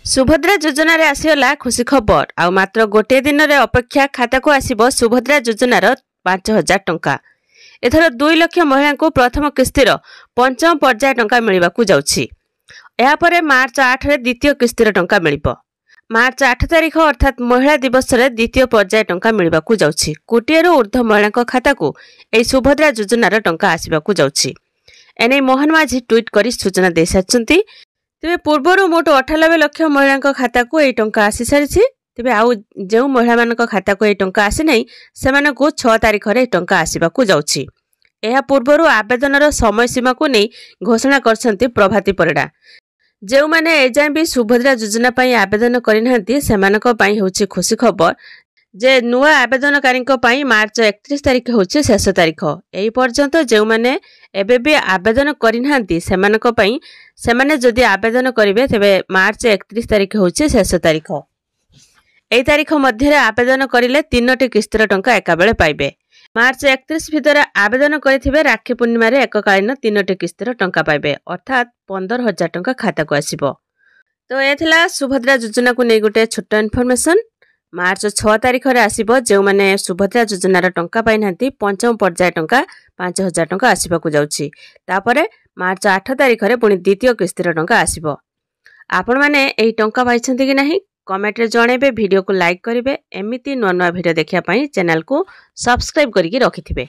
सुभद्रा योजना रे आसीला खुशी खबर आ मात्र गोटे दिन रे अपेक्षा खाता को आसीबो सुभद्रा योजनार 5000 टंका। एथर 2 लाख महिला को प्रथम किस्तिर पंचम पर्याय टंका मिलवा को जाउछि। एहा परे मार्च 8 रे द्वितीय किस्तिर टंका मिलिबो। मार्च 8 तारिख अर्थात महिला दिवस रे द्वितीय पर्याय टंका मिलवा को जाउछि। कोटिएरो ऊर्ध्व महिला खाता को ए सुभद्रा योजनार टंका आसीबा को जाउछि। एने मोहन माझी ट्वीट करी सूचना दे साचंती। तेबे पूर्वर मोट 98 लाख महिला खाता को यह टंका आसी सारी। तेबे आउ जो महिला मान खाता को यह टंका आसी नहीं से 6 तारिख रे टंका आसीबा को जाउछि। एहा पूर्वर आवेदनर समय सीमा को नहीं घोषणा करछंती प्रभाती परिडा। जो माने एजाय भी सुभद्रा योजना पई आवेदन करिनांती सेमानक पई होछि खुशी खबर जे नुआ आवेदनकारी पई मार्च 31 तारिख होछि शेष तारिख। एही पर्यंत जो माने एबे भी आवेदन करिनांती सेमानक पई सेमाने जदि आवेदन करिवे तेबे मार्च 31 तारिख होछि शेष तारिख। एही तारिख मध्य आवेदन करिले 3टी किस्तिर टंका एका बेले पाइबे। मार्च 31 भितर आवेदन करिथिबे राखी पूर्णिमा रे एककालीन 3टी किस्तिर टंका पाइबे अर्थात 15000 टंका खाता को आसीबो। तो एथिला सुभद्रा योजना को नै गोटे छोट इन्फॉर्मेशन। मार्च 6 तारिख रे आसीबो जो माने सुभद्रा योजनार टंका पाइनांती पंचम पर्याय टंका 5000 टंका आसीबा को जाउछि। तापरे मार्च 8 तारिख रे पुनी द्वितीय किस्तिर टंका आसीबो। आपण माने एही टंका पाइछंती कि नाही कमेंट रे जणेबे। वीडियो को लाइक करिवे। एमिति नवा नवा वीडियो देखिया पई चैनल को सब्सक्राइब करिके रखिथिबे।